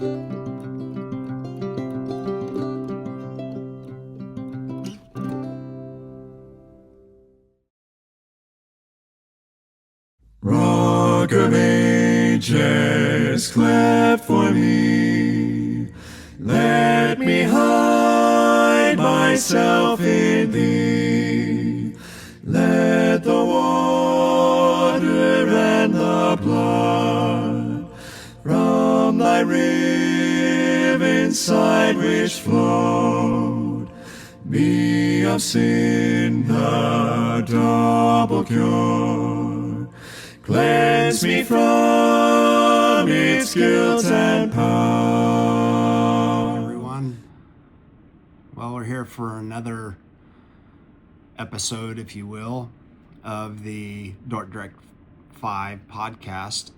Rock of Ages, cleft for me. Let me hide myself in thee. Let the water and the blood from thy rib inside which flowed be of sin the double cure. Cleanse me from its guilt and power. Everyone, well, we're here for another episode, if you will, of the Dordtrecht5 Podcast.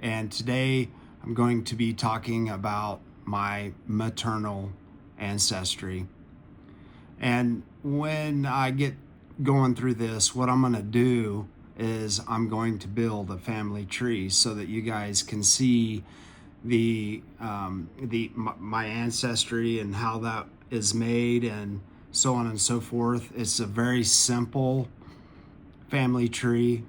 And today I'm going to be talking about my maternal ancestry. And when I get going through this, what I'm going to do is I'm going to build a family tree so that you guys can see my ancestry and how that is made and so on and so forth. It's a very simple family tree,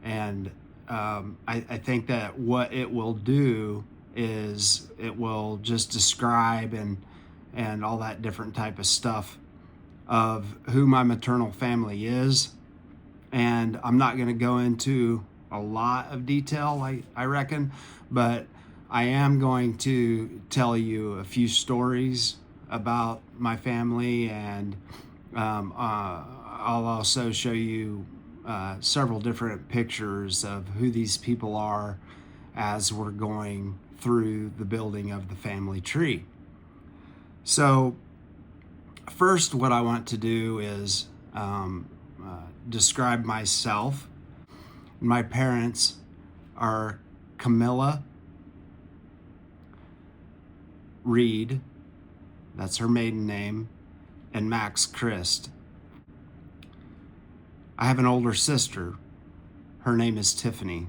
and I think that what it will do is it will just describe and all that different type of stuff of who my maternal family is. And I'm not going to go into a lot of detail, I reckon, but I am going to tell you a few stories about my family, and I'll also show you several different pictures of who these people are as we're going through the building of the family tree. So first, what I want to do is describe myself. My parents are Camilla Reed, that's her maiden name, and Max Christ. I have an older sister. Her name is Tiffany.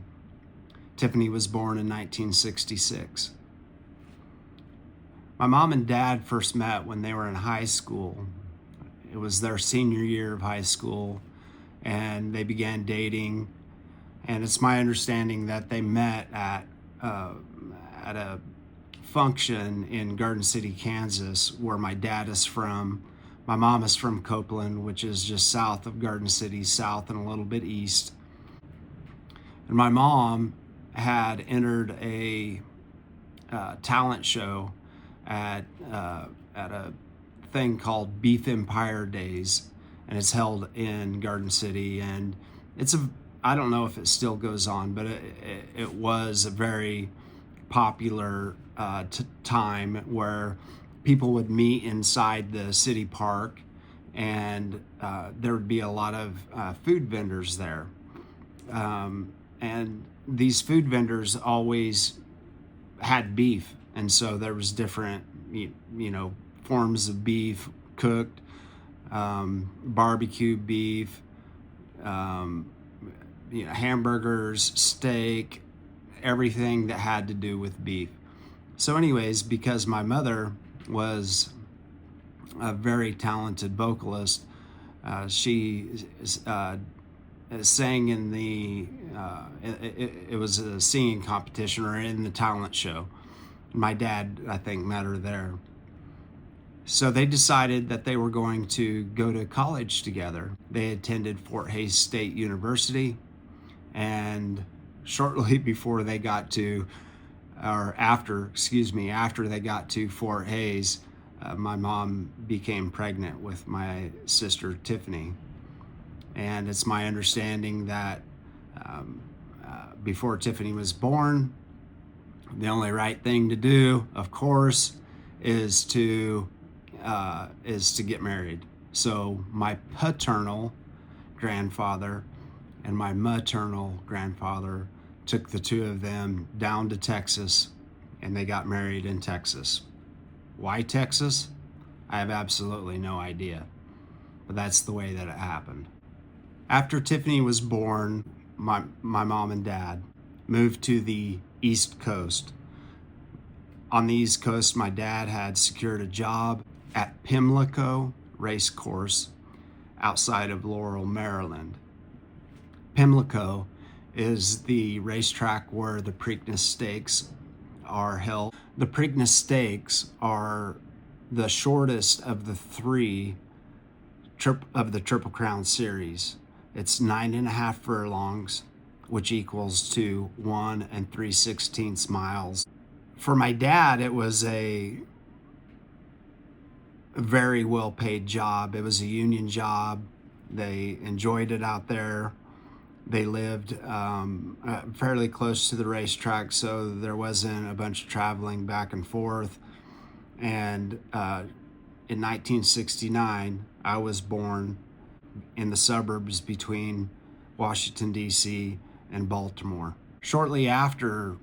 Tiffany was born in 1966. My mom and dad first met when they were in high school. It was their senior year of high school, and they began dating. And it's my understanding that they met at a function in Garden City, Kansas, where my dad is from. My mom is from Copeland, which is just south of Garden City, south and a little bit east. And my mom had entered a talent show at a thing called Beef Empire Days, and it's held in Garden City, and I don't know if it still goes on, but it was a very popular time where people would meet inside the city park, and there would be a lot of food vendors there, and these food vendors always had beef, and so there was different forms of beef cooked, barbecue beef, hamburgers, steak, everything that had to do with beef. So anyways, because my mother was a very talented vocalist, she sang in it was a singing competition or in the talent show. My dad, I think, met her there. So they decided that they were going to go to college together. They attended Fort Hays State University, and shortly before they got to, after they got to Fort Hays, my mom became pregnant with my sister Tiffany. And it's my understanding that before Tiffany was born, the only right thing to do, of course, is to get married. So my paternal grandfather and my maternal grandfather took the two of them down to Texas, and they got married in Texas. Why Texas? I have absolutely no idea, but that's the way that it happened. After Tiffany was born, my mom and dad moved to the East Coast. On the East Coast, my dad had secured a job at Pimlico Race Course outside of Laurel, Maryland. Pimlico is the racetrack where the Preakness Stakes are held. The Preakness Stakes are the shortest of the three of the Triple Crown series. It's 9.5 furlongs, which equals to 1 3/16 miles. For my dad, it was a very well-paid job. It was a union job. They enjoyed it out there. They lived fairly close to the racetrack, so there wasn't a bunch of traveling back and forth. And in 1969, I was born in the suburbs between Washington, D.C. and Baltimore. Shortly after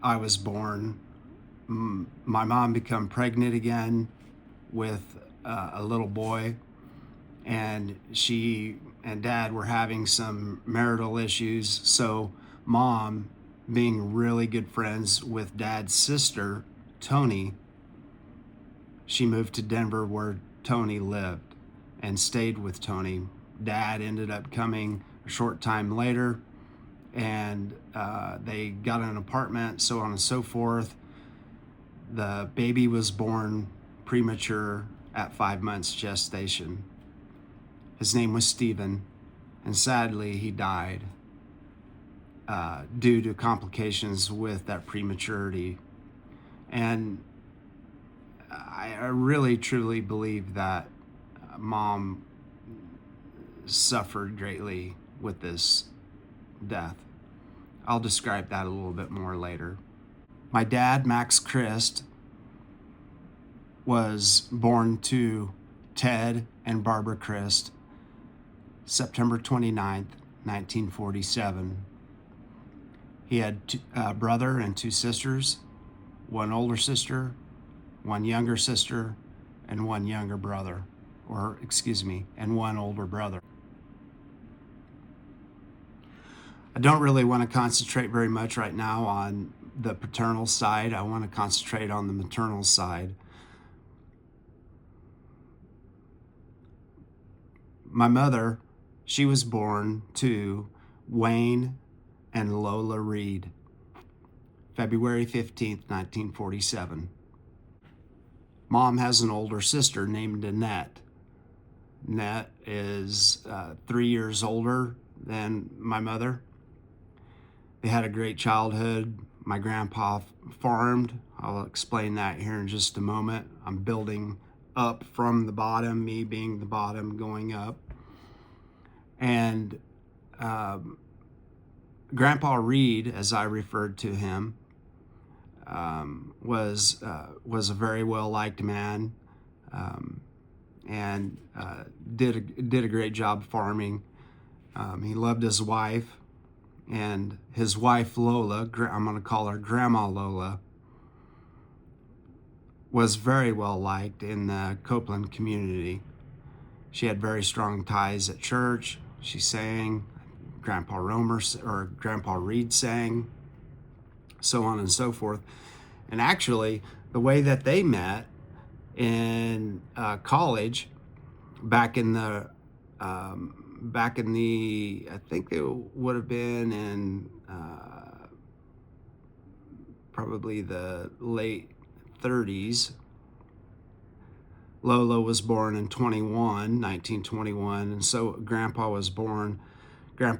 I was born, my mom became pregnant again with a little boy, and she and dad were having some marital issues. So mom, being really good friends with dad's sister, Tony, she moved to Denver where Tony lived and stayed with Tony. Dad ended up coming a short time later, and they got an apartment, so on and so forth. The baby was born premature at 5 months gestation. His name was Stephen, and sadly he died due to complications with that prematurity. And I really truly believe that mom suffered greatly with this death. I'll describe that a little bit more later. My dad, Max Christ, was born to Ted and Barbara Christ, September 29th, 1947. He had a brother and 2 sisters, one older sister, one younger sister, and one younger brother, and one older brother. I don't really want to concentrate very much right now on the paternal side. I want to concentrate on the maternal side. My mother, she was born to Wayne and Lola Reed, February 15th, 1947. Mom has an older sister named Annette. Annette is 3 years older than my mother. They had a great childhood. My grandpa farmed. I'll explain that here in just a moment. I'm building up from the bottom, me being the bottom, going up. And Grandpa Reed, as I referred to him, was a very well-liked man, and did a great job farming. He loved his wife, and his wife Lola, I'm going to call her Grandma Lola, was very well-liked in the Copeland community. She had very strong ties at church. She sang, Grandpa Reed sang, so on and so forth. And actually, the way that they met in college, back in the I think it would have been in probably the late 30s. Lola was born in 1921, and so Grandpa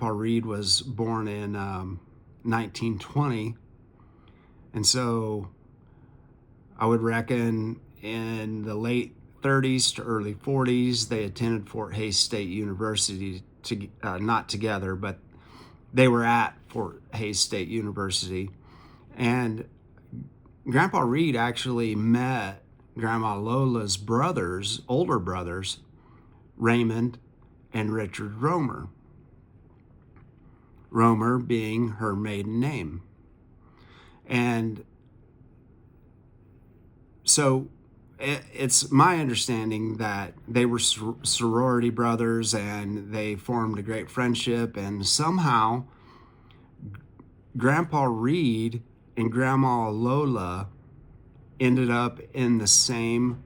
Reed was born in 1920. And so I would reckon in the late 30s to early 40s, they attended Fort Hays State University, not together, but they were at Fort Hays State University. And Grandpa Reed actually met Grandma Lola's older brothers, Raymond and Richard Romer. Romer being her maiden name. And so it's my understanding that they were sorority brothers, and they formed a great friendship, and somehow Grandpa Reed and Grandma Lola ended up in the same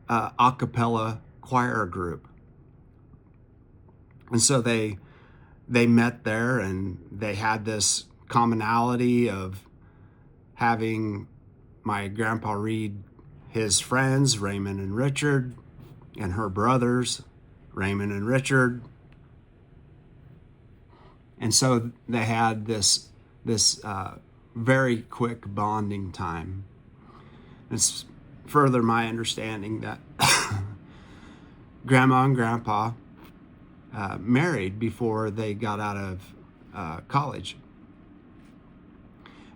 a cappella choir group. And so they met there, and they had this commonality of having my Grandpa Reed, his friends, Raymond and Richard, and her brothers, Raymond and Richard. And so they had this very quick bonding time. It's further my understanding that Grandma and Grandpa married before they got out of college.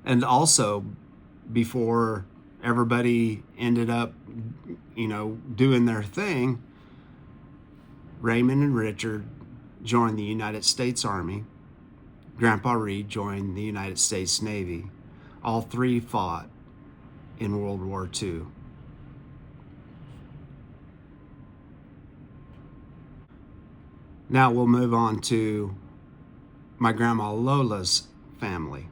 And also before everybody ended up, doing their thing, Raymond and Richard joined the United States Army. Grandpa Reed joined the United States Navy. All three fought in World War II. Now we'll move on to my Grandma Lola's family.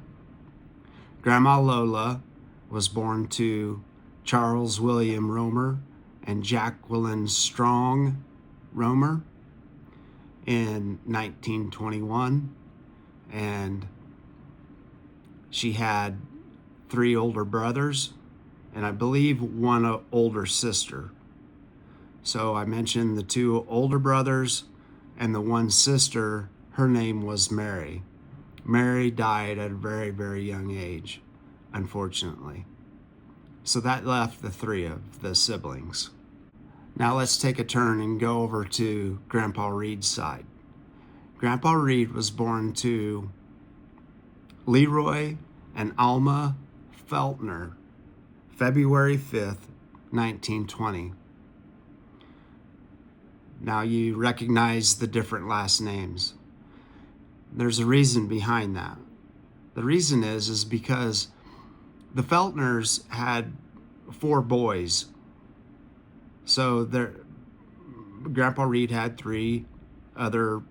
Grandma Lola was born to Charles William Romer and Jacqueline Strong Romer in 1921, and she had 3 older brothers and I believe 1 older sister. So I mentioned the 2 older brothers and the 1 sister. Her name was Mary. Mary died at a very, very young age, unfortunately. So that left the 3 of the siblings. Now let's take a turn and go over to Grandpa Reed's side. Grandpa Reed was born to Leroy and Alma Feltner, February 5th, 1920. Now you recognize the different last names. There's a reason behind that. The reason is because the Feltners had 4 boys. So Grandpa Reed had 3 other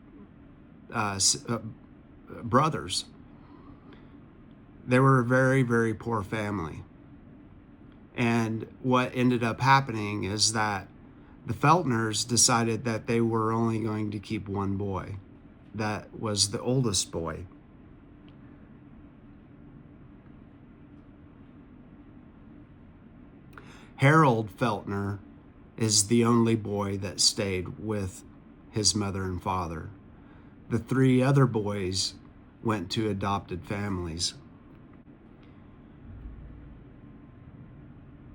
brothers. They were a very, very poor family. And what ended up happening is that the Feltners decided that they were only going to keep 1 boy. That was the oldest boy. Harold Feltner is the only boy that stayed with his mother and father. The 3 other boys went to adopted families.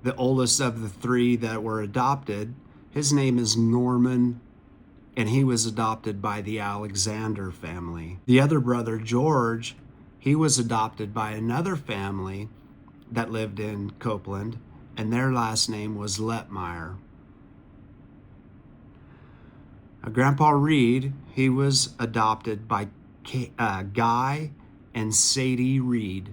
The oldest of the 3 that were adopted, his name is Norman, and he was adopted by the Alexander family. The other brother, George, he was adopted by another family that lived in Copeland, and their last name was Letmeyer. Grandpa Reed, he was adopted by Guy and Sadie Reed.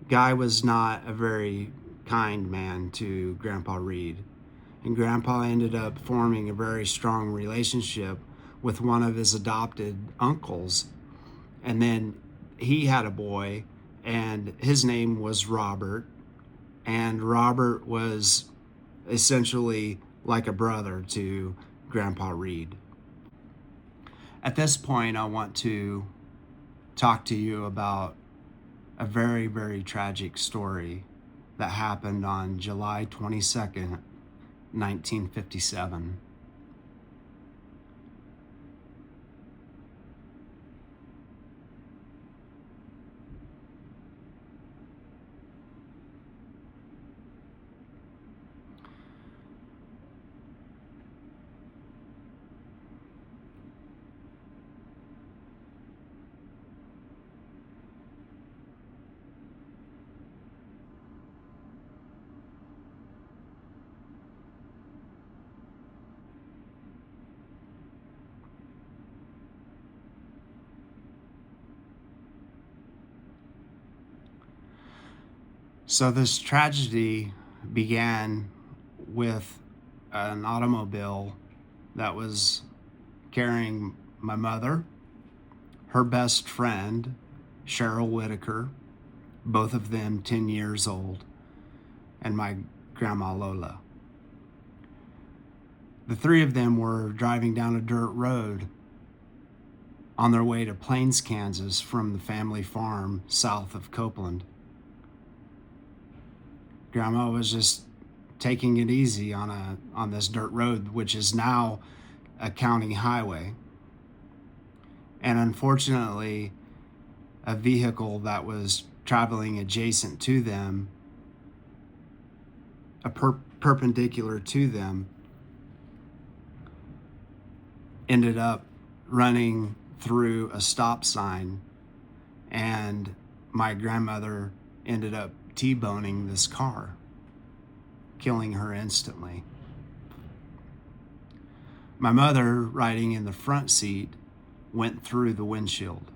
Guy was not a very kind man to Grandpa Reed, and Grandpa ended up forming a very strong relationship with one of his adopted uncles, and then he had a boy, and his name was Robert, and Robert was essentially like a brother to Grandpa Reed. At this point, I want to talk to you about a very, very tragic story that happened on July 22nd, 1957. So this tragedy began with an automobile that was carrying my mother, her best friend, Cheryl Whitaker, both of them 10 years old, and my grandma Lola. The three of them were driving down a dirt road on their way to Plains, Kansas from the family farm south of Copeland. Grandma was just taking it easy on this dirt road, which is now a county highway. And unfortunately, a vehicle that was traveling adjacent to them, perpendicular to them, ended up running through a stop sign, and my grandmother ended up T-boning this car, killing her instantly. My mother, riding in the front seat, went through the windshield.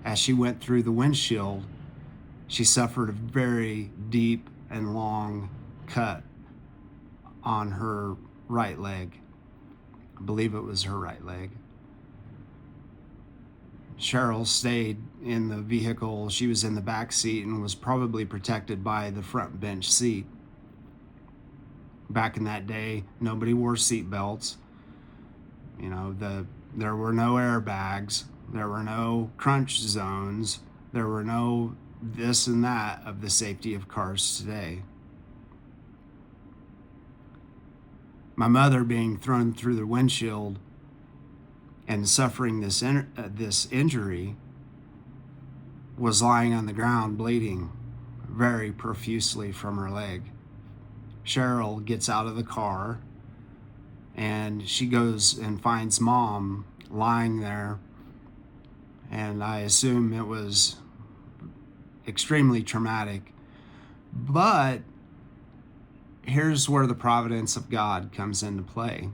As she went through the windshield, she suffered a very deep and long cut on her right leg. I believe it was her right leg. Cheryl stayed in the vehicle. She was in the back seat and was probably protected by the front bench seat. Back in that day, nobody wore seat belts. You know, there were no airbags. There were no crunch zones. There were no this and that of the safety of cars today. My mother, being thrown through the windshield and suffering this injury, was lying on the ground bleeding very profusely from her leg. Cheryl gets out of the car and she goes and finds Mom lying there, and I assume it was extremely traumatic. But here's where the providence of God comes into play.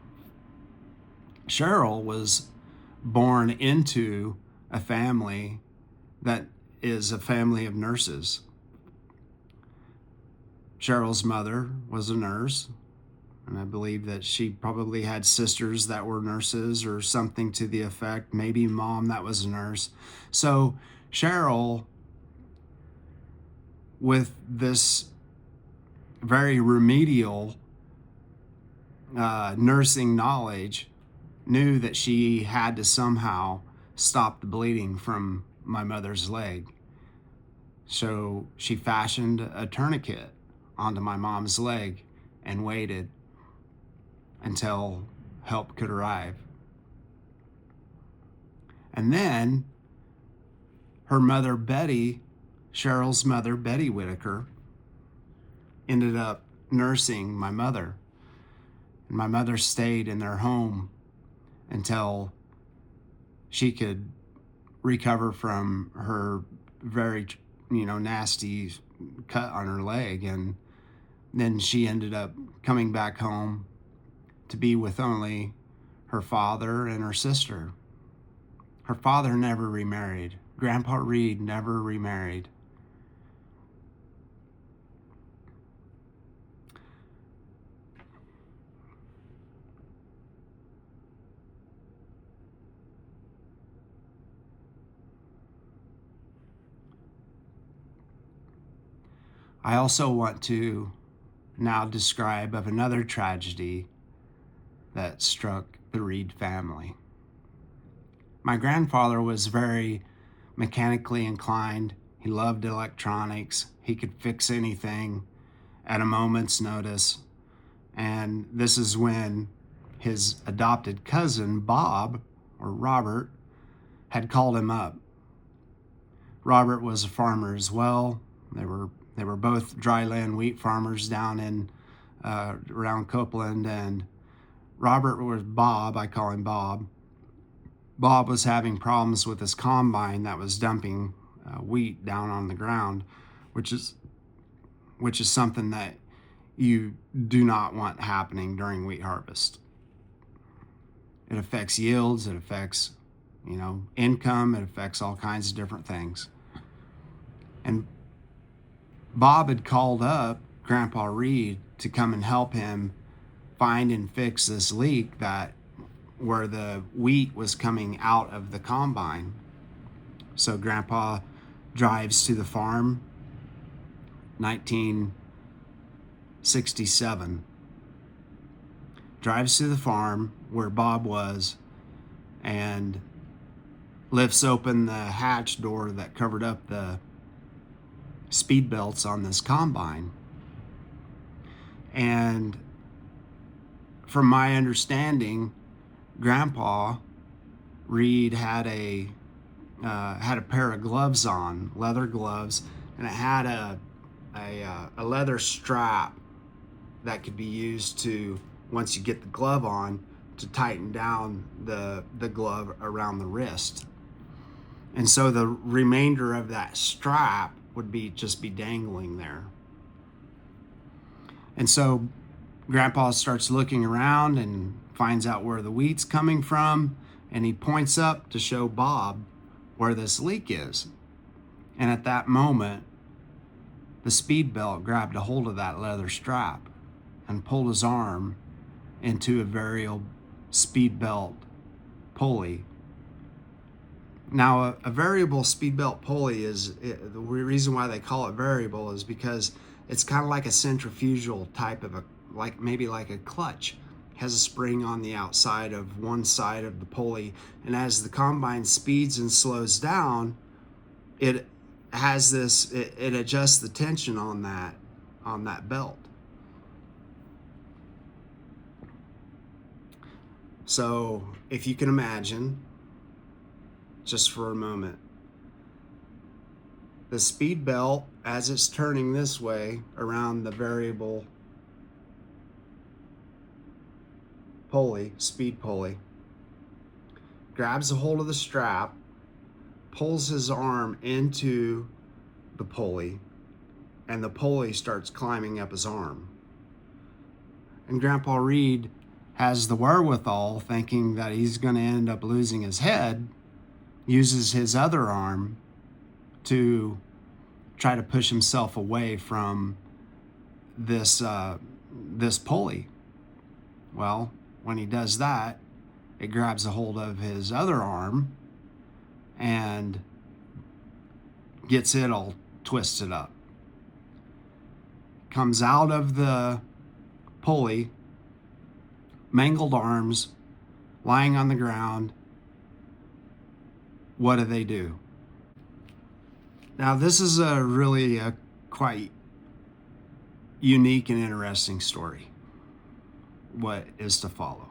Cheryl was born into a family that is a family of nurses. Cheryl's mother was a nurse, and I believe that she probably had sisters that were nurses or something to the effect, maybe Mom that was a nurse. So Cheryl, with this very remedial nursing knowledge, knew that she had to somehow stop the bleeding from my mother's leg. So she fashioned a tourniquet onto my mom's leg and waited until help could arrive. And then her mother, Betty, Cheryl's mother, Betty Whitaker, ended up nursing my mother. And my mother stayed in their home until she could recover from her very, nasty cut on her leg. And then she ended up coming back home to be with only her father and her sister. Her father never remarried. Grandpa Reed never remarried. I also want to now describe of another tragedy that struck the Reed family. My grandfather was very mechanically inclined. He loved electronics. He could fix anything at a moment's notice. And this is when his adopted cousin, Bob, or Robert, had called him up. Robert was a farmer as well. They were both dryland wheat farmers down in around Copeland, and Robert was Bob. I call him Bob. Bob was having problems with his combine that was dumping wheat down on the ground, which is something that you do not want happening during wheat harvest. It affects yields. It affects, income. It affects all kinds of different things. And Bob had called up Grandpa Reed to come and help him find and fix this leak where the wheat was coming out of the combine. So Grandpa drives to the farm, 67. Drives to the farm where Bob was and lifts open the hatch door that covered up the speed belts on this combine. And from my understanding, Grandpa Reed had a pair of gloves on, leather gloves, and it had a leather strap that could be used to, once you get the glove on, to tighten down the glove around the wrist. And so the remainder of that strap would just be dangling there. And so Grandpa starts looking around and finds out where the wheat's coming from, and he points up to show Bob where this leak is. And at that moment, the speed belt grabbed a hold of that leather strap and pulled his arm into a variable speed belt pulley. Now, a variable speed belt pulley the reason why they call it variable is because it's kind of like a centrifugal type of maybe like a clutch. It has a spring on the outside of one side of the pulley, and as the combine speeds and slows down, it adjusts the tension on that belt. So if you can imagine, just for a moment, the speed belt, as it's turning this way around the variable pulley, speed pulley, grabs a hold of the strap, pulls his arm into the pulley, and the pulley starts climbing up his arm. And Grandpa Reed has the wherewithal, thinking that he's going to end up losing his head, uses his other arm to try to push himself away from this pulley. Well, when he does that, it grabs a hold of his other arm and gets it all twisted up. Comes out of the pulley, mangled arms, lying on the ground. What do? Now, this is a quite unique and interesting story, what is to follow.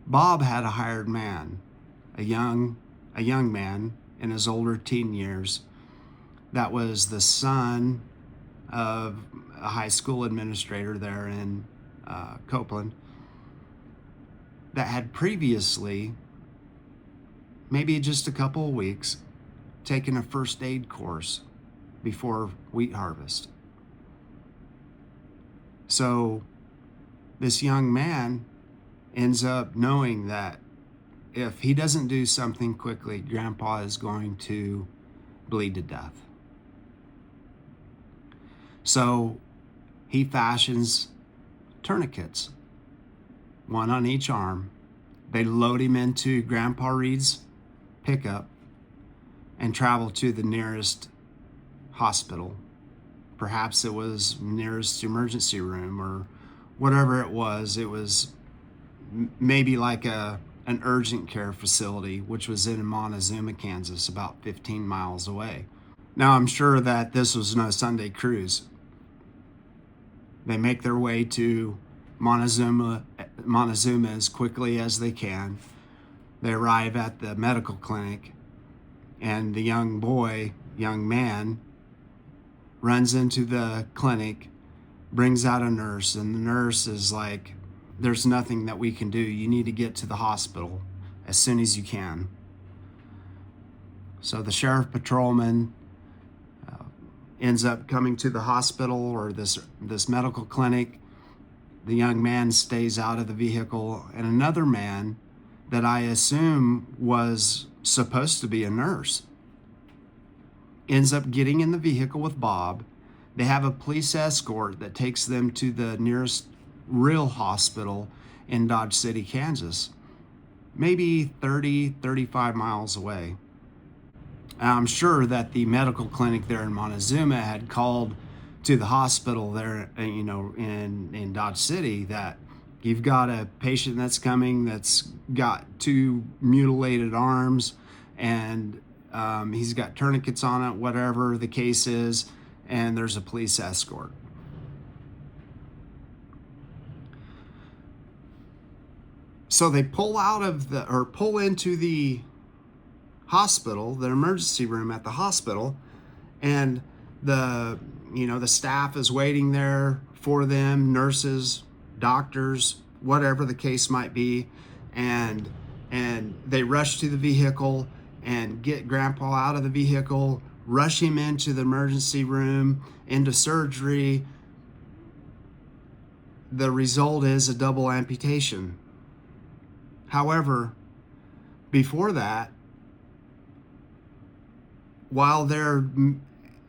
Bob had a hired man, a young man in his older teen years, that was the son of a high school administrator there in Copeland, that had previously, maybe just a couple of weeks, taken a first aid course before wheat harvest. So this young man ends up knowing that if he doesn't do something quickly, Grandpa is going to bleed to death. So he fashions tourniquets, one on each arm. They load him into Grandpa Reed's pickup and travel to the nearest hospital. Perhaps it was nearest emergency room or whatever it was. It was maybe like an urgent care facility, which was in Montezuma, Kansas, about 15 miles away. Now, I'm sure that this was no Sunday cruise. They make their way to Montezuma as quickly as they can. They arrive at the medical clinic, and the young man, runs into the clinic, brings out a nurse, and the nurse is like, "There's nothing that we can do. You need to get to the hospital as soon as you can." So the sheriff patrolman ends up coming to the hospital or this medical clinic. The young man stays out of the vehicle, and another man that I assume was supposed to be a nurse ends up getting in the vehicle with Bob. They have a police escort that takes them to the nearest real hospital in Dodge City, Kansas, maybe 35 miles away. I'm sure that the medical clinic there in Montezuma had called to the hospital there, in Dodge City, that you've got a patient that's coming that's got 2 mutilated arms, and he's got tourniquets on it, whatever the case is, and there's a police escort. So they pull into the hospital, the emergency room at the hospital, and the staff is waiting there for them, nurses, doctors, whatever the case might be, and they rush to the vehicle and get Grandpa out of the vehicle, rush him into the emergency room, into surgery. The result is a double amputation. However, before that, while they're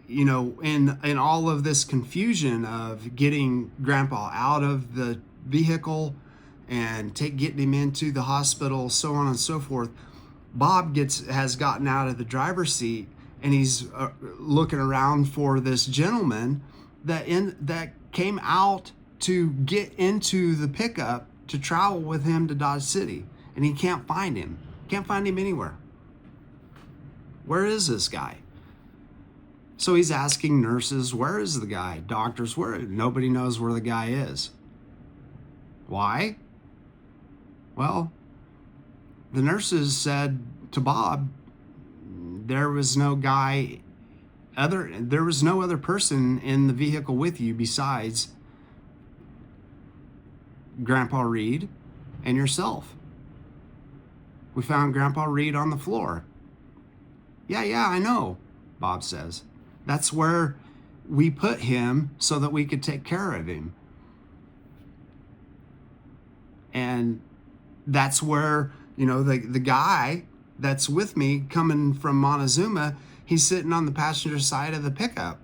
in all of this confusion of getting Grandpa out of the vehicle and getting him into the hospital, so on and so forth, Bob has gotten out of the driver's seat, and he's looking around for this gentleman that came out to get into the pickup to travel with him to Dodge City, and he can't find him. Can't find him anywhere. Where is this guy? So he's asking nurses, where is the guy? Doctors, where? Nobody knows where the guy is. Why? Well, the nurses said to Bob, there was no other person in the vehicle with you besides Grandpa Reed and yourself. We found Grandpa Reed on the floor. Yeah, I know, Bob says. That's where we put him so that we could take care of him. And that's where, the guy that's with me coming from Montezuma, he's sitting on the passenger side of the pickup.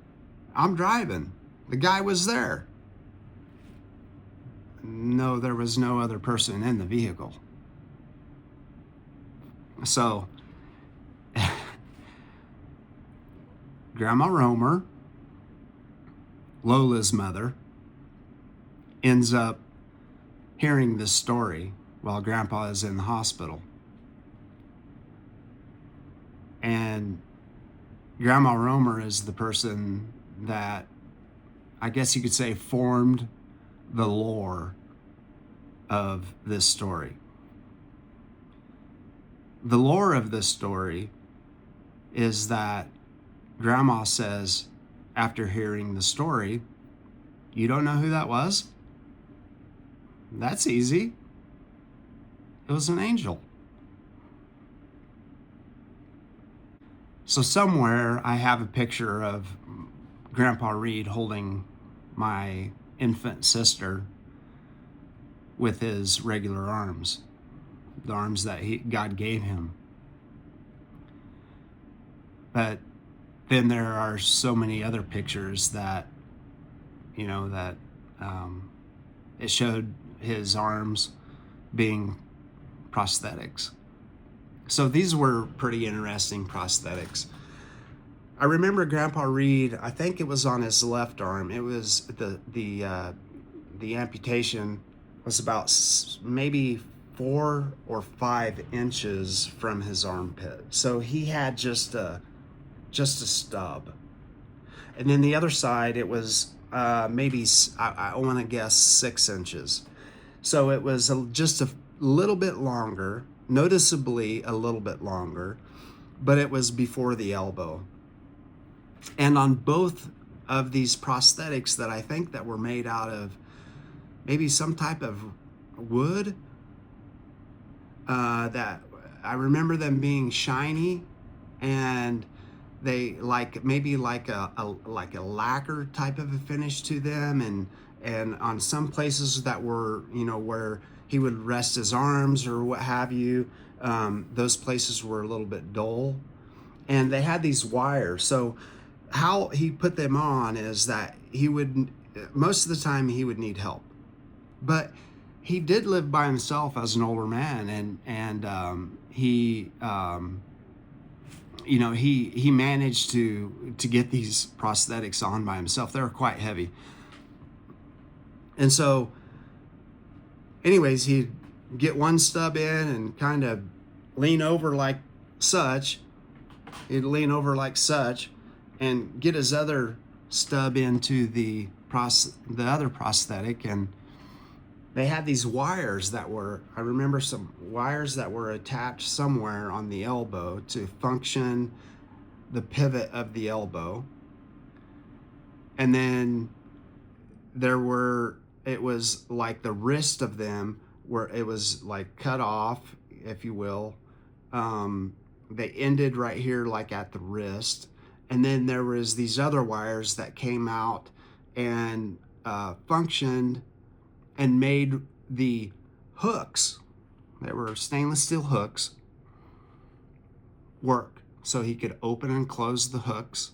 I'm driving. The guy was there. No, there was no other person in the vehicle. So, Grandma Romer, Lola's mother, ends up hearing this story while Grandpa is in the hospital. And Grandma Romer is the person that, I guess you could say, formed the lore of this story. The lore of this story is that Grandma says, after hearing the story, you don't know who that was? That's easy. It was an angel. So somewhere I have a picture of Grandpa Reed holding my infant sister with his regular arms, the arms that God gave him. But then there are so many other pictures that, it showed his arms being prosthetics. So these were pretty interesting prosthetics. I remember Grandpa Reed, I think it was on his left arm. It was the amputation was about maybe 4 or 5 inches from his armpit. So he had just a stub. And then the other side, it was maybe, I want to guess 6 inches. So it was just a little bit longer, noticeably a little bit longer, but it was before the elbow. And on both of these prosthetics that I think that were made out of maybe some type of wood, that I remember them being shiny, and they like a lacquer type of a finish to them, and on some places that were, where he would rest his arms or what have you, those places were a little bit dull, and they had these wires. So how he put them on is that he would, most of the time he would need help, but he did live by himself as an older man, and he he managed to get these prosthetics on by himself. They were quite heavy. And so anyways, he'd get one stub in and kind of lean over like such. He'd lean over like such and get his other stub into the other prosthetic. And they had these wires I remember some wires that were attached somewhere on the elbow to function the pivot of the elbow. And then it was like the wrist of them where it was like cut off, if you will. They ended right here, like at the wrist. And then there was these other wires that came out and functioned and made the hooks, they were stainless steel hooks, work. So he could open and close the hooks.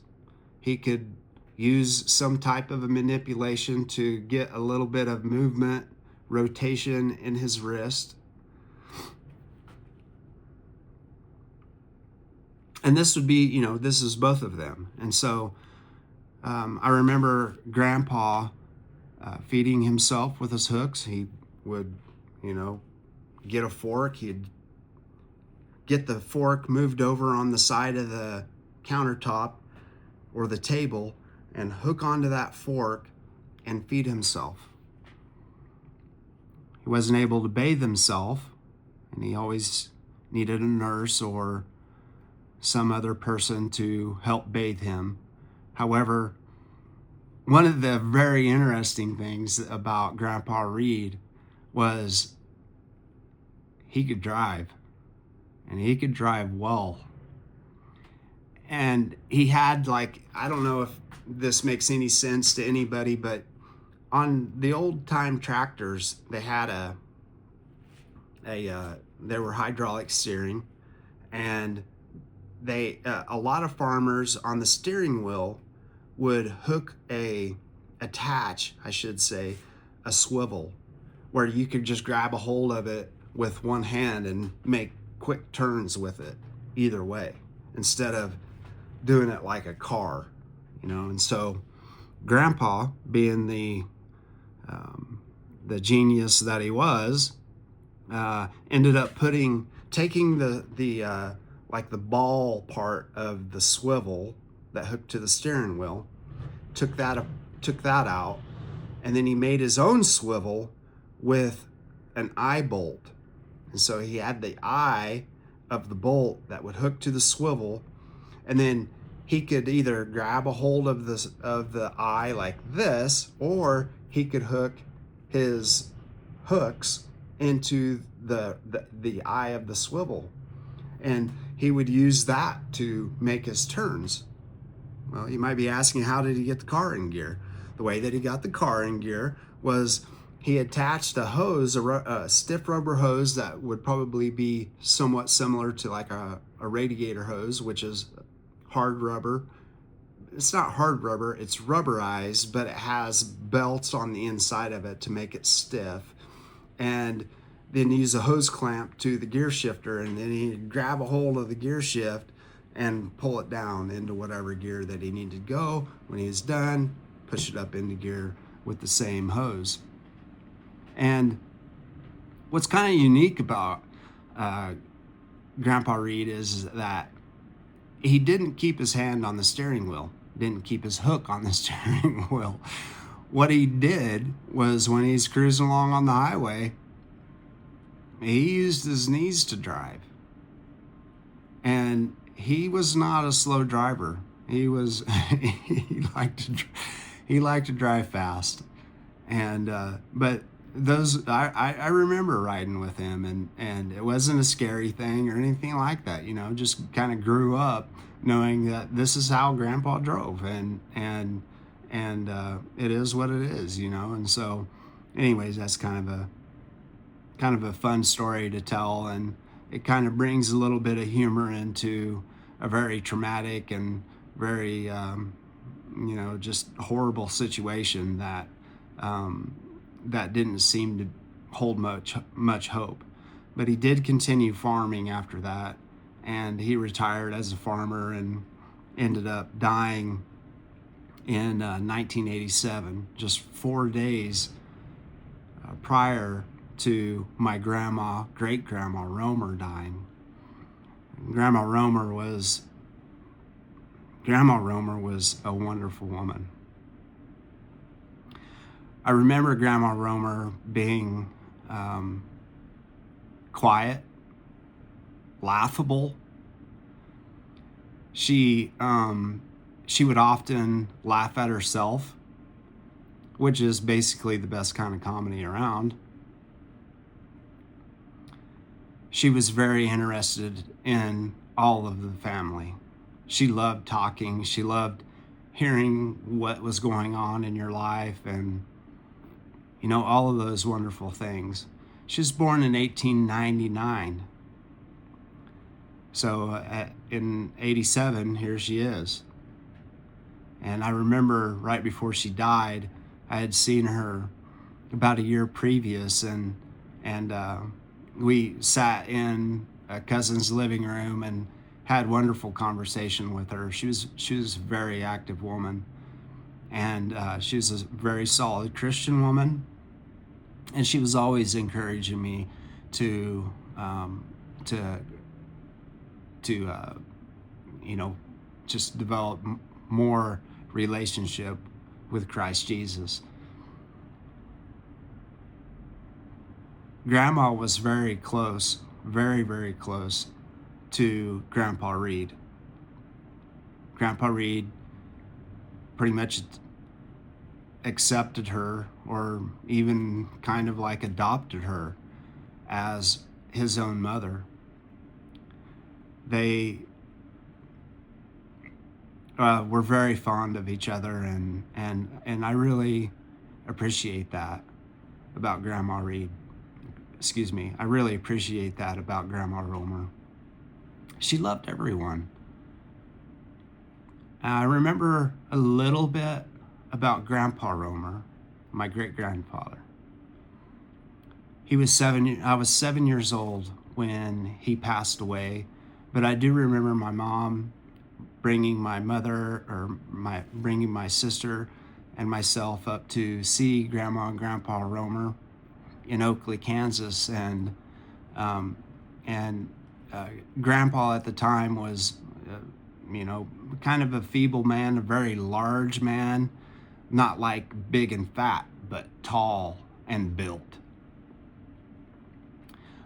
He could use some type of a manipulation to get a little bit of movement, rotation in his wrist. And this would be, this is both of them. And so I remember Grandpa feeding himself with his hooks. He would, get a fork. He'd get the fork moved over on the side of the countertop or the table and hook onto that fork and feed himself. He wasn't able to bathe himself, and he always needed a nurse or some other person to help bathe him. However, one of the very interesting things about Grandpa Reed was he could drive, and he could drive well. And he had, I don't know if this makes any sense to anybody, but on the old time tractors, they had they were hydraulic steering, and a lot of farmers on the steering wheel would attach a swivel where you could just grab a hold of it with one hand and make quick turns with it either way, instead of doing it like a car, And so Grandpa, being the genius that he was, ended up taking the ball part of the swivel that hooked to the steering wheel, took that out, and then he made his own swivel with an eye bolt. And so he had the eye of the bolt that would hook to the swivel, and then he could either grab a hold of the eye like this, or he could hook his hooks into the eye of the swivel, and he would use that to make his turns. Well, you might be asking, how did he get the car in gear? The way that he got the car in gear was he attached a hose, a stiff rubber hose that would probably be somewhat similar to like a radiator hose, which is hard rubber. It's not hard rubber, it's rubberized, but it has belts on the inside of it to make it stiff. And then use a hose clamp to the gear shifter, and then he'd grab a hold of the gear shift and pull it down into whatever gear that he needed to go. When he was done, push it up into gear with the same hose. And what's kind of unique about Grandpa Reed is that he didn't keep his hand on the steering wheel, didn't keep his hook on the steering wheel. What he did was, when he's cruising along on the highway, he used his knees to drive. And he was not a slow driver. He liked to drive fast. And but those I remember riding with him, and it wasn't a scary thing or anything like that. Just kind of grew up knowing that this is how Grandpa drove, and it is what it is, And so, anyways, that's kind of a fun story to tell, and it kind of brings a little bit of humor into a very traumatic and very just horrible situation that didn't seem to hold much hope. But he did continue farming after that, and he retired as a farmer and ended up dying in 1987, just 4 days prior to my great grandma Romer dying. Grandma Romer was a wonderful woman. I remember Grandma Romer being quiet, laughable. She would often laugh at herself, which is basically the best kind of comedy around. She was very interested in all of the family. She loved talking. She loved hearing what was going on in your life and, all of those wonderful things. She was born in 1899. So in 87, here she is. And I remember right before she died, I had seen her about a year previous, and we sat in a cousin's living room and had wonderful conversation with her. She was a very active woman, and she was a very solid Christian woman, and she was always encouraging me to just develop more relationship with Christ Jesus. Grandma was very close, very, very close to Grandpa Reed. Grandpa Reed pretty much accepted her, or even kind of like adopted her as his own mother. They were very fond of each other, and I really appreciate that about Grandma Reed. I really appreciate that about Grandma Romer. She loved everyone. I remember a little bit about Grandpa Romer, my great-grandfather. I was 7 years old when he passed away, but I do remember my mom bringing my sister and myself up to see Grandma and Grandpa Romer in Oakley, Kansas, and Grandpa at the time was, kind of a feeble man, a very large man, not like big and fat, but tall and built.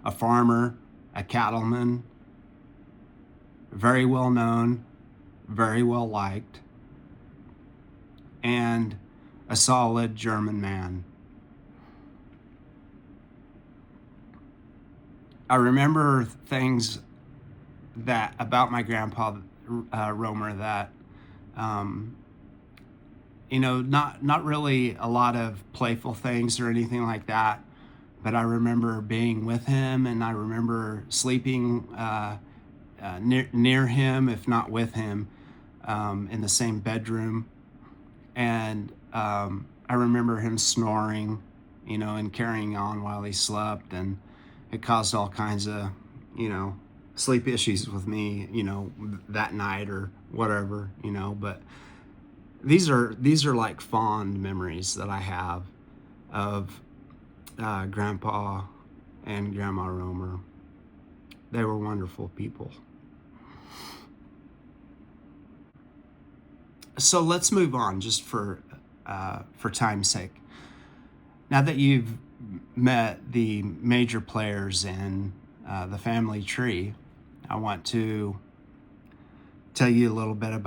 A farmer, a cattleman, very well known, very well liked, and a solid German man. I remember things that about my grandpa Romer that, not really a lot of playful things or anything like that, but I remember being with him, and I remember sleeping near him, if not with him, in the same bedroom. And I remember him snoring, and carrying on while he slept, and it caused all kinds of, sleep issues with me, that night or whatever, but these are like fond memories that I have of Grandpa and Grandma Romer. They were wonderful people. So let's move on, just for time's sake. Now that you've met the major players in the family tree, I want to tell you a little bit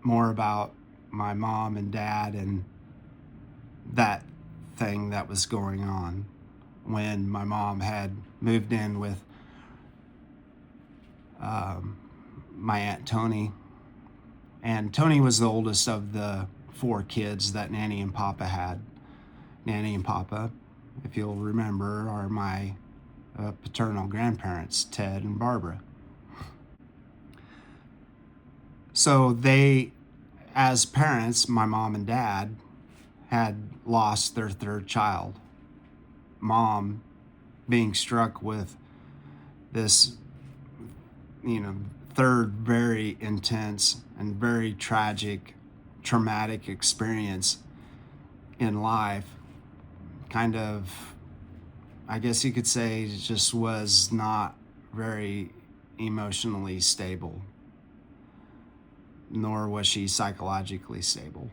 more about my mom and dad and that thing that was going on when my mom had moved in with my Aunt Tony. And Tony was the oldest of the 4 kids that Nanny and Papa had. Nanny and Papa, if you'll remember, are my paternal grandparents, Ted and Barbara. So they, as parents, my mom and dad, had lost their 3rd child. Mom being struck with this third very intense and very traumatic experience in life, kind of, I guess you could say, just was not very emotionally stable, nor was she psychologically stable.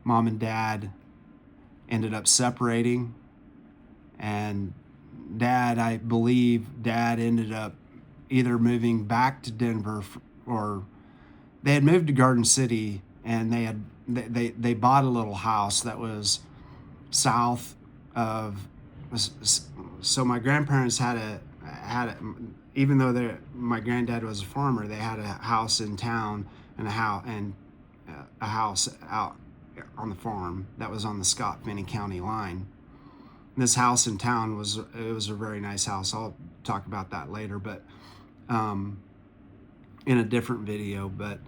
Mom and Dad ended up separating, and I believe Dad ended up either moving back to Denver, or they had moved to Garden City, and they bought a little house that was south of. So my grandparents had a even though my granddad was a farmer, they had a house in town and a house out on the farm that was on the Scott-Finney County line. This house in town was a very nice house. I'll talk about that later, but in a different video. But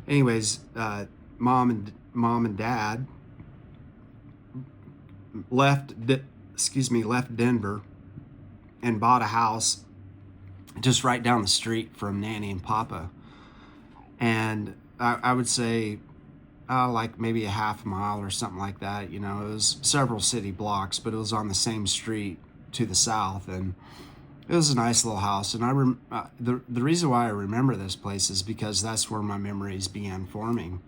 anyways, mom and dad left Denver and bought a house just right down the street from Nanny and Papa. And I would say like maybe a half mile or something like that. It was several city blocks, but it was on the same street to the south, and it was a nice little house. And the reason why I remember this place is because that's where my memories began forming.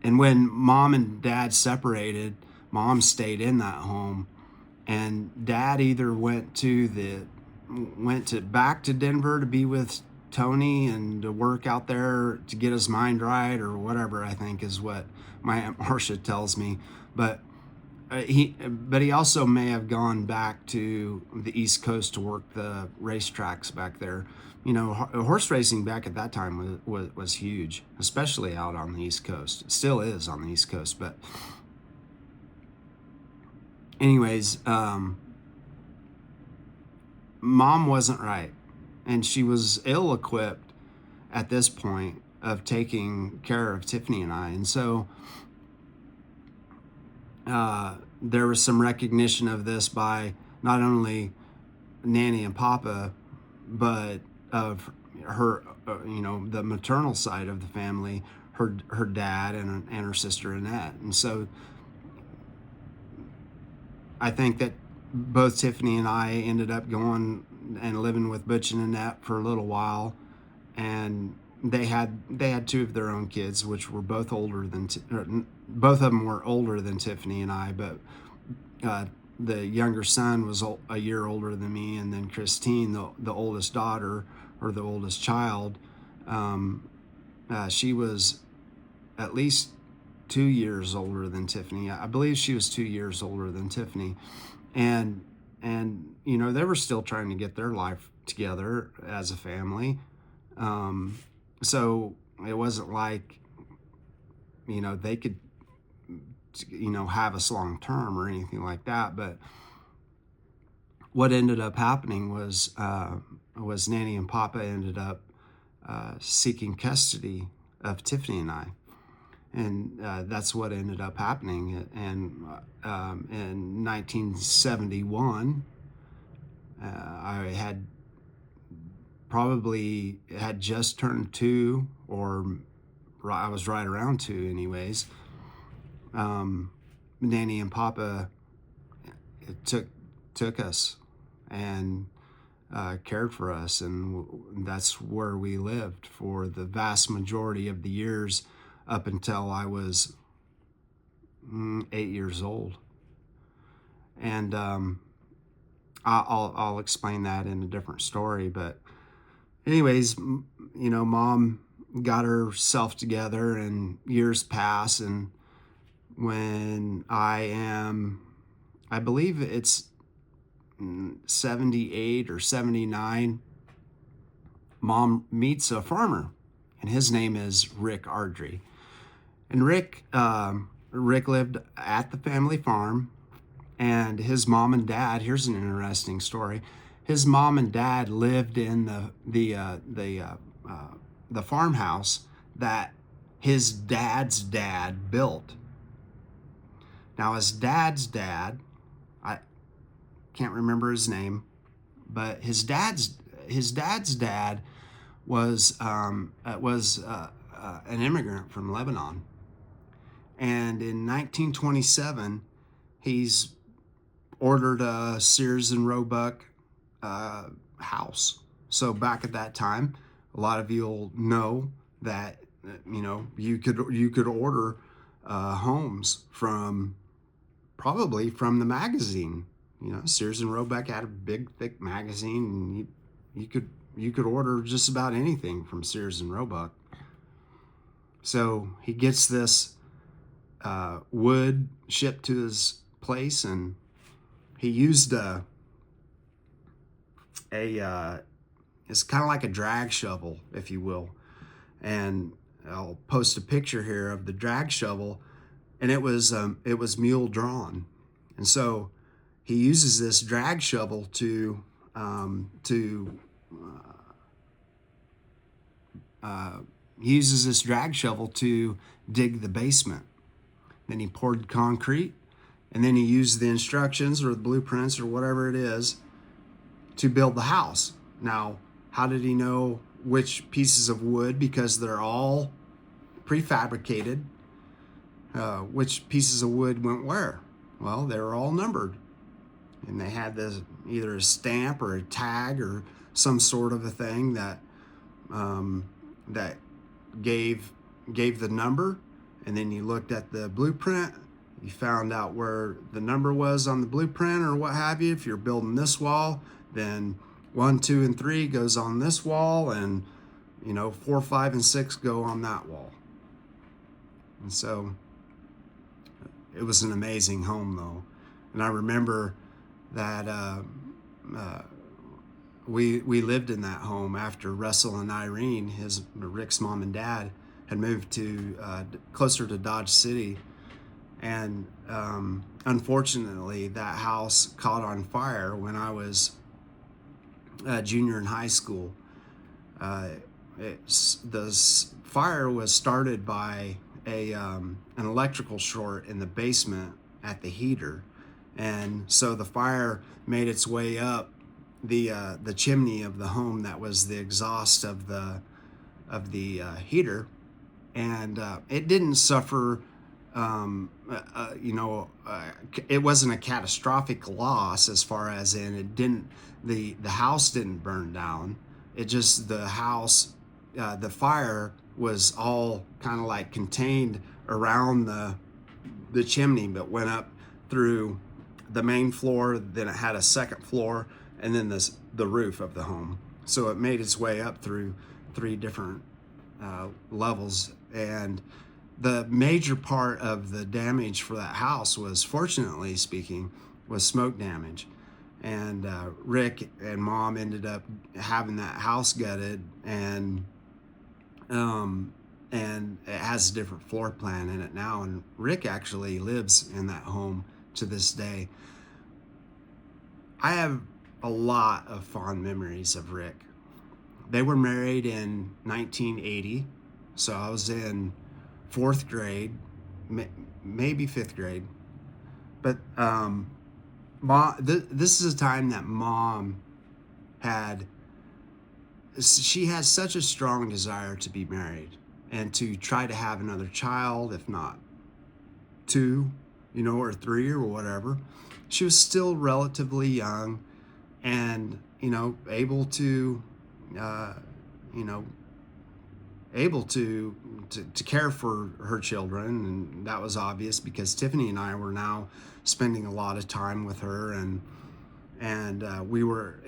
And when Mom and Dad separated, Mom stayed in that home, and Dad either went back to Denver to be with Tony and to work out there to get his mind right, or whatever, I think is what my Aunt Marcia tells me. But he also may have gone back to the East Coast to work the racetracks back there. Horse racing back at that time was huge, especially out on the East Coast. It still is on the East Coast. But anyways, Mom wasn't right, and she was ill-equipped at this point of taking care of Tiffany and I. And so there was some recognition of this by not only Nanny and Papa, but of her, the maternal side of the family, her dad and her sister Annette. And so I think that both Tiffany and I ended up going and living with Butch and Annette for a little while, and they had two of their own kids, which were both older than both of them were older than Tiffany and I, but the younger son was a year older than me, and then Christine, the oldest daughter, or the oldest child, she was at least 2 years older than Tiffany. I believe she was 2 years older than Tiffany, and they were still trying to get their life together as a family. So it wasn't like they could have us long term or anything like that. But what ended up happening was Nanny and Papa ended up seeking custody of Tiffany and I, and that's what ended up happening. And in 1971, I had just turned 2, or I was right around 2 anyways. Nanny and Papa took us and cared for us, and that's where we lived for the vast majority of the years up until I was 8 years old. And I'll explain that in a different story. But anyways, Mom got herself together, and years pass, and when I believe it's 78 or 79, Mom meets a farmer, and his name is Rick Ardrey. And Rick lived at the family farm, and his mom and dad, here's an interesting story. His mom and dad lived in the farmhouse that his dad's dad built. Now, his dad's dad, I can't remember his name, but his dad's dad was an immigrant from Lebanon, and in 1927 he's ordered a Sears and Roebuck house. So back at that time, a lot of you'll know that you could order homes probably from the magazine. Sears and Roebuck had a big, thick magazine, and you could order just about anything from Sears and Roebuck. So he gets this wood shipped to his place, and he used it's kind of like a drag shovel, if you will. And I'll post a picture here of the drag shovel, and it was mule drawn. And so he uses this drag shovel to dig the basement. Then he poured concrete, and then he used the instructions or the blueprints or whatever it is to build the house. Now, how did he know which pieces of wood? Because they're all prefabricated. Which pieces of wood went where? Well, they were all numbered, and they had this either a stamp or a tag or some sort of a thing that gave the number. And then you looked at the blueprint, you found out where the number was on the blueprint or what have you. If you're building this wall, then 1, 2, and 3 goes on this wall, and 4, 5, and 6 go on that wall. And so it was an amazing home, though. And I remember that we lived in that home after Russell and Irene, Rick's mom and dad, had moved to closer to Dodge City. And unfortunately, that house caught on fire when I was a junior in high school. The fire was started by an electrical short in the basement at the heater, and so the fire made its way up the chimney of the home that was the exhaust of the heater, and it didn't suffer. It wasn't a catastrophic loss as far as in it didn't. The house didn't burn down. It just the house, the fire was all kind of like contained around the chimney, but went up through the main floor. Then it had a second floor, and then the roof of the home. So it made its way up through 3 different levels, and the major part of the damage for that house was, fortunately speaking, was smoke damage. And Rick and Mom ended up having that house gutted, and it has a different floor plan in it now. And Rick actually lives in that home to this day. I have a lot of fond memories of Rick. They were married in 1980, so I was in 4th grade, maybe 5th grade. But this is a time that Mom she has such a strong desire to be married and to try to have another child, if not 2, or 3 or whatever. She was still relatively young and, able to care for her children, and that was obvious because Tiffany and I were now spending a lot of time with her, and we were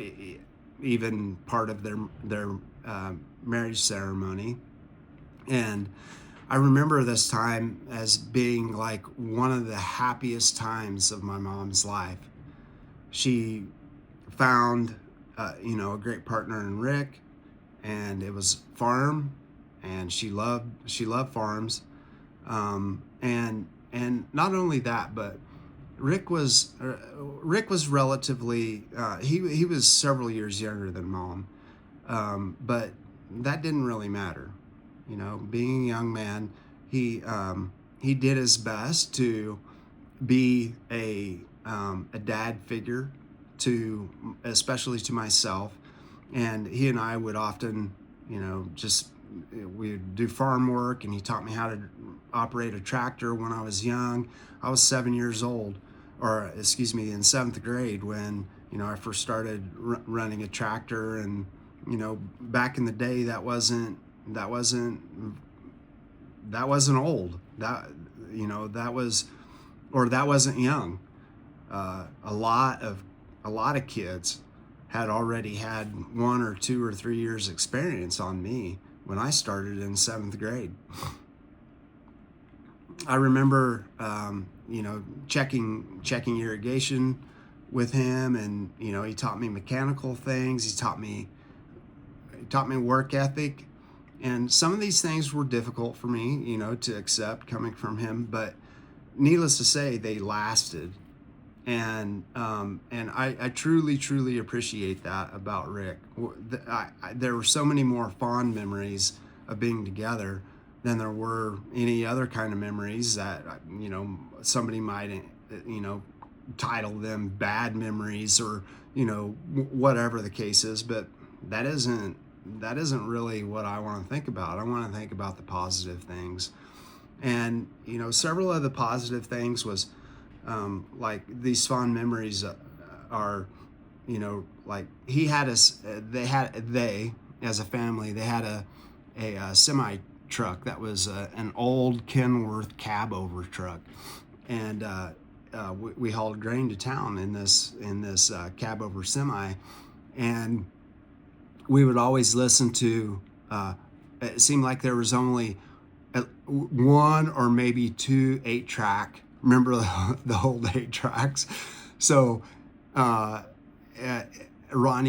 even part of their marriage ceremony. And I remember this time as being like one of the happiest times of my mom's life. She found a great partner in Rick, and it was farm, and she loved farms, and not only that, but Rick was relatively he was several years younger than Mom, but that didn't really matter. Being a young man, he did his best to be a dad figure especially to myself. And he and I would often, we'd do farm work, and he taught me how to operate a tractor when I was young. I was 7 years old, in 7th grade when, I first started running a tractor. And, back in the day, that wasn't old. That wasn't young. A lot of kids had already had 1 or 2 or 3 years experience on me when I started in 7th grade. I remember, checking irrigation with him, and, he taught me mechanical things. He taught me work ethic. And some of these things were difficult for me, to accept coming from him, but needless to say, they lasted. And I truly appreciate that about Rick. There were so many more fond memories of being together than there were any other kind of memories that, somebody might, title them bad memories, or, whatever the case is. But that isn't really what I want to think about. I want to think about the positive things. And, several of the positive things was, like these fond memories are, like he had they as a family, they had a semi truck that was an old Kenworth cab over truck. And we hauled grain to town in this cab over semi. And we would always listen to, it seemed like there was only 1 or maybe 2 8-track. Remember the old 8-tracks? So Ronnie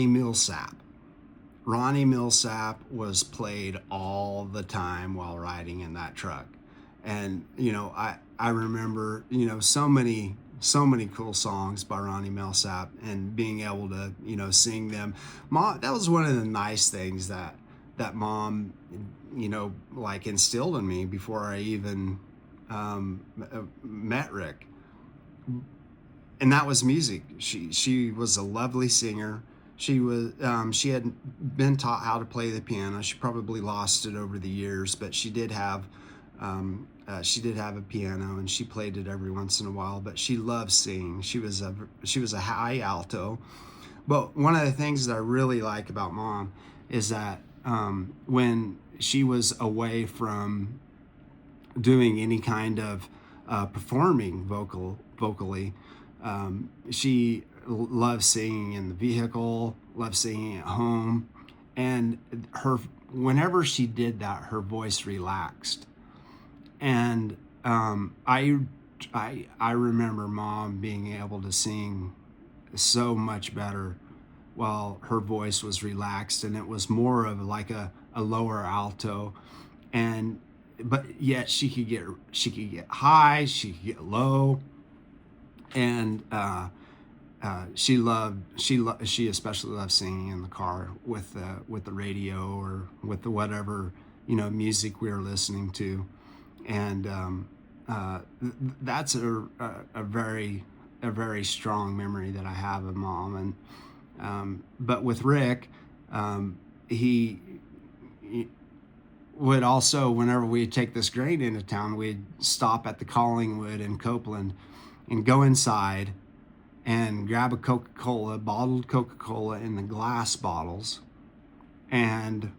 Millsap was played all the time while riding in that truck. And, I remember, so many cool songs by Ronnie Millsap, and being able to, sing them. Mom, that was one of the nice things that Mom, like instilled in me before I even met Rick. And that was music. She was a lovely singer. She had been taught how to play the piano. She probably lost it over the years, but she did have a piano, and she played it every once in a while. But she loved singing. She was a high alto. But one of the things that I really like about Mom is that when she was away from doing any kind of performing vocally, she loved singing in the vehicle, loved singing at home, and whenever she did that, her voice relaxed. And I remember Mom being able to sing so much better while her voice was relaxed, and it was more of like a lower alto, but yet she could get high, she could get low, and she especially loved singing in the car with the radio or with the whatever music we were listening to. And that's a very strong memory that I have of Mom. And but with Rick, he would also, whenever we'd take this grain into town, we'd stop at the Collingwood in Copeland and go inside and grab a Coca-Cola, bottled Coca-Cola in the glass bottles, and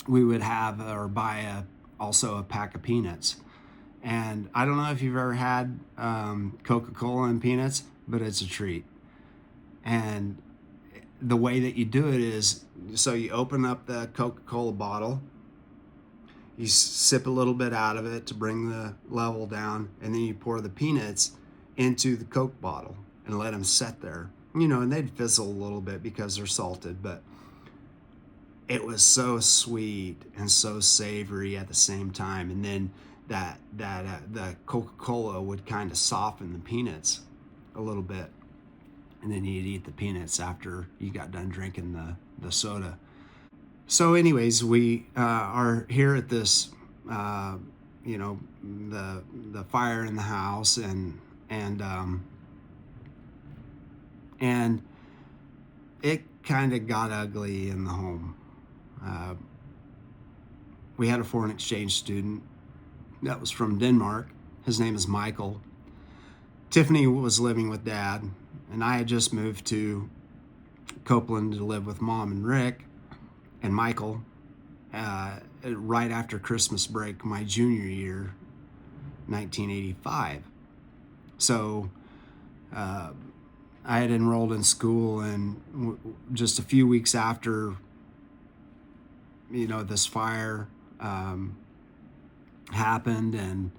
we would have or buy also a pack of peanuts. And I don't know if you've ever had Coca-Cola and peanuts, but it's a treat. And the way that you do it is, so you open up the Coca-Cola bottle, you sip a little bit out of it to bring the level down, and then you pour the peanuts into the Coke bottle and let them sit there. And they'd fizzle a little bit because they're salted, but it was so sweet and so savory at the same time. And then the Coca-Cola would kind of soften the peanuts a little bit. And then you'd eat the peanuts after you got done drinking the soda. So anyways, we are here at this, the fire in the house, and it kind of got ugly in the home. We had a foreign exchange student that was from Denmark. His name is Michael. Tiffany was living with Dad, and I had just moved to Copeland to live with Mom and Rick and Michael right after Christmas break, my junior year, 1985. So I had enrolled in school, and just a few weeks after, this fire happened, and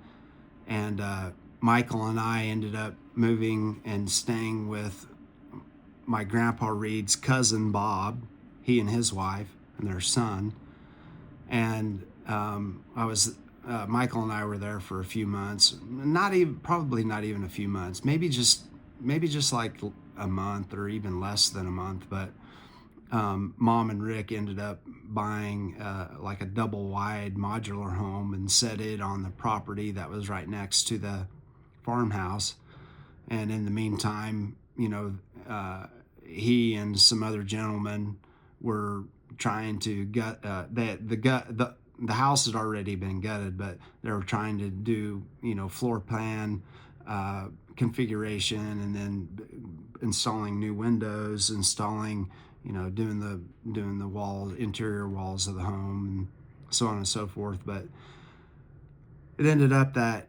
Michael and I ended up moving and staying with my Grandpa Reed's cousin Bob, he and his wife and their son. And Michael and I were there for a few months, probably not even a few months, maybe just like a month or even less than a month. But Mom and Rick ended up buying like a double wide modular home and set it on the property that was right next to the farmhouse. And in the meantime, he and some other gentlemen were trying to gut the house had already been gutted, but they were trying to do floor plan configuration, and then installing new windows, doing the walls, interior walls of the home, and so on and so forth. But it ended up that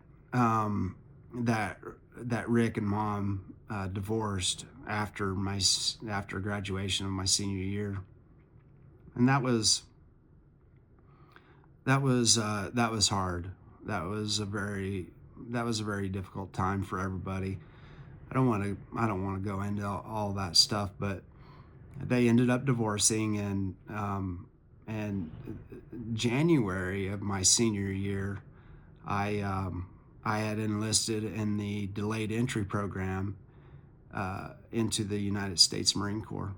that Rick and Mom divorced after graduation of my senior year, and that was hard. That was a very difficult time for everybody. I don't want to go into all that stuff, but they ended up divorcing, and January of my senior year, I had enlisted in the delayed entry program into the United States Marine Corps.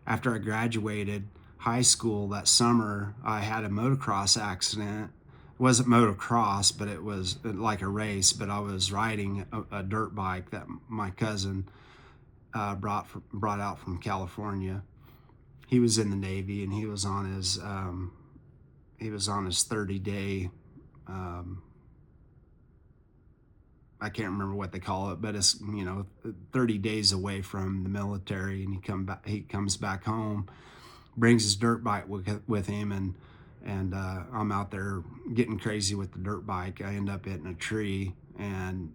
After I graduated high school that summer, I had a motocross accident. It wasn't motocross, but it was like a race, but I was riding a dirt bike that my cousin brought out from California. He was in the Navy, and he was on his 30-day I can't remember what they call it, but it's 30 days away from the military, and he comes back home, brings his dirt bike with him, and I'm out there getting crazy with the dirt bike. I end up hitting a tree and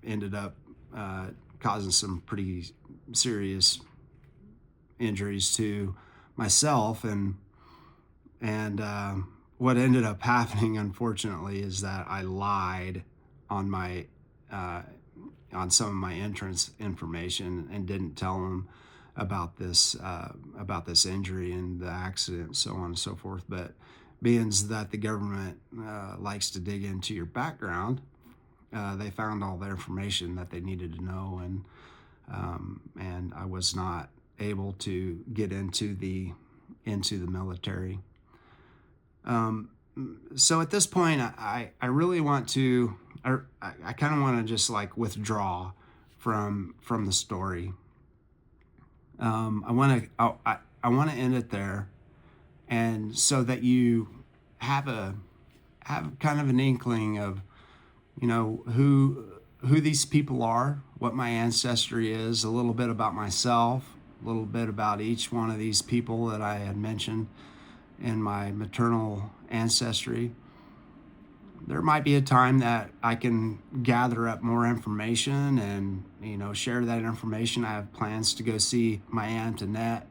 ended up causing some pretty serious injuries to myself, and what ended up happening, unfortunately, is that I lied on my on some of my entrance information and didn't tell them about this injury and the accident, so on and so forth. But being that the government likes to dig into your background, they found all the information that they needed to know, and I was not able to get into the military. So at this point, I really want to, I kind of want to just like withdraw from the story. I want to end it there, and so that you have kind of an inkling of who these people are, what my ancestry is, a little bit about myself, a little bit about each one of these people that I had mentioned in my maternal ancestry. There might be a time that I can gather up more information and share that information. I have plans to go see my Aunt Annette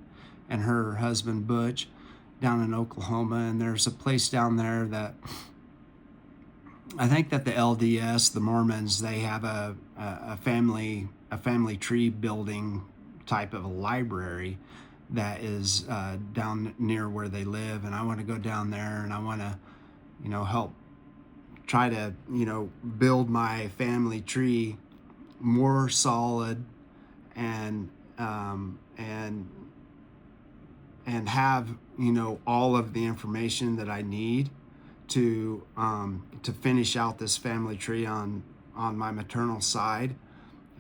and her husband Butch down in Oklahoma, and there's a place down there that I think that the LDS, the Mormons, they have a family tree building type of a library that is down near where they live, and I want to go down there, and I want to help try to build my family tree more solid, and have all of the information that I need to finish out this family tree on my maternal side.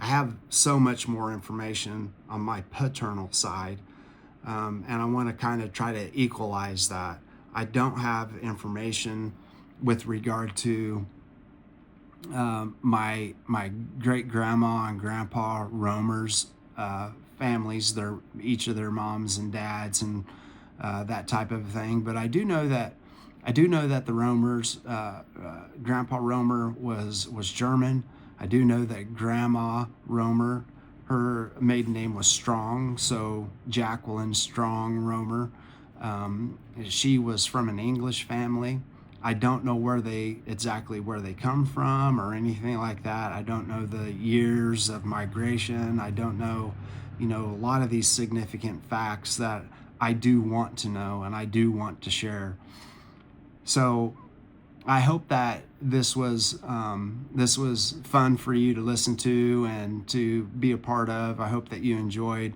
I have so much more information on my paternal side, and I want to kind of try to equalize that. I don't have information with regard to my great grandma and grandpa Romer's families, each of their moms and dads and that type of thing. But I do know that the Romers, Grandpa Romer was German. I do know that Grandma Romer, her maiden name was Strong, so Jacqueline Strong Romer. She was from an English family. I don't know exactly where they come from or anything like that. I don't know the years of migration. I don't know, a lot of these significant facts that I do want to know and I do want to share. So I hope that this was fun for you to listen to and to be a part of. I hope that you enjoyed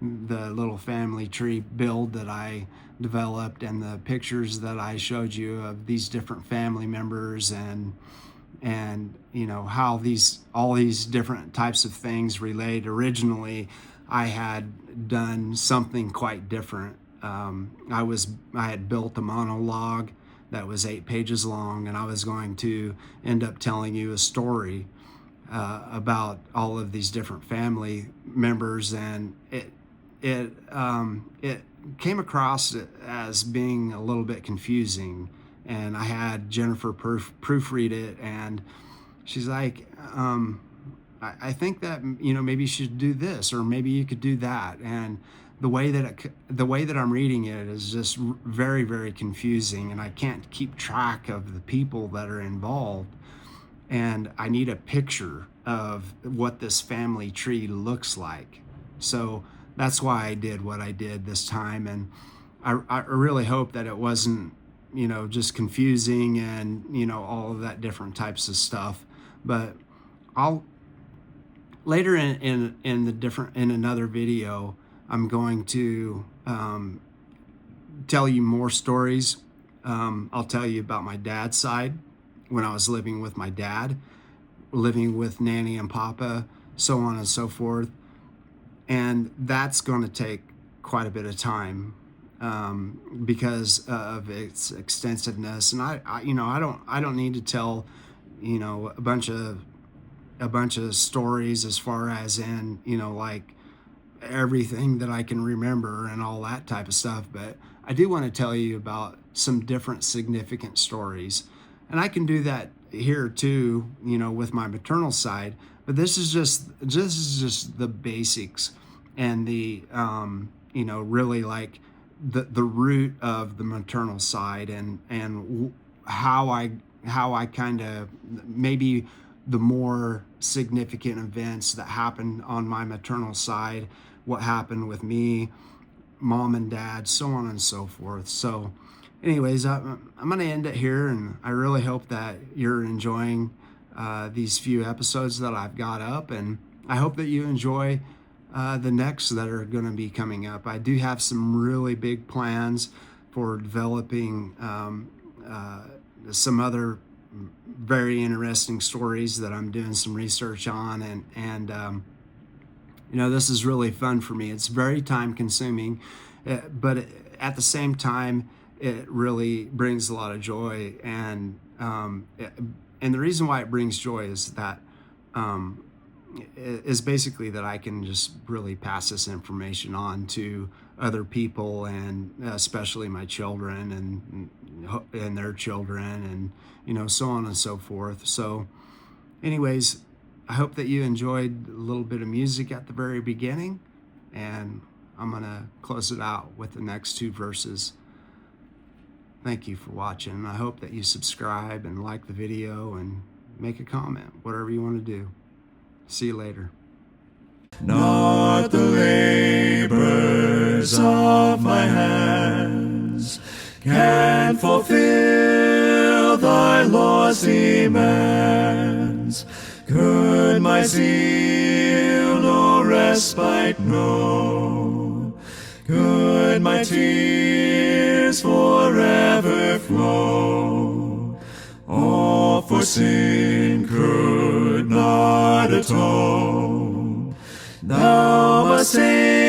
the little family tree build that I developed and the pictures that I showed you of these different family members and how all these different types of things relate. Originally, I had done something quite different. I had built a monologue that was 8 pages long, and I was going to end up telling you a story about all of these different family members, and it came across as being a little bit confusing. And I had Jennifer proofread it, and she's like, I think that maybe you should do this, or maybe you could do that. And the way that I'm reading it is just very, very confusing, and I can't keep track of the people that are involved. And I need a picture of what this family tree looks like. So that's why I did what I did this time. And I really hope that it wasn't, just confusing and, all of that different types of stuff. But I'll later in another video, I'm going to tell you more stories. I'll tell you about my dad's side when I was living with my dad, living with Nanny and Papa, so on and so forth. And that's going to take quite a bit of time because of its extensiveness. And I don't need to tell a bunch of stories as far as in like everything that I can remember and all that type of stuff. But I do want to tell you about some different significant stories, and I can do that here too, with my maternal side. But this is just the basics and the really like the root of the maternal side and how I kind of maybe the more significant events that happened on my maternal side, what happened with me, mom and dad, so on and so forth. So anyways, I'm going to end it here, and I really hope that you're enjoying these few episodes that I've got up, and I hope that you enjoy the next that are going to be coming up. I do have some really big plans for developing some other very interesting stories that I'm doing some research on, and this is really fun for me. It's very time consuming, but at the same time, it really brings a lot of joy. And the reason why it brings joy is that is basically that I can just really pass this information on to other people, and especially my children and their children, and so on and so forth. So anyways, I hope that you enjoyed a little bit of music at the very beginning, and I'm going to close it out with the next 2 verses. Thank you for watching. I hope that you subscribe and like the video and make a comment, whatever you want to do. See you later. Not the labors of my hands can fulfill thy law's demands. Could my zeal no respite know? Could my tears forever flow? All for sin could not atone. Thou must save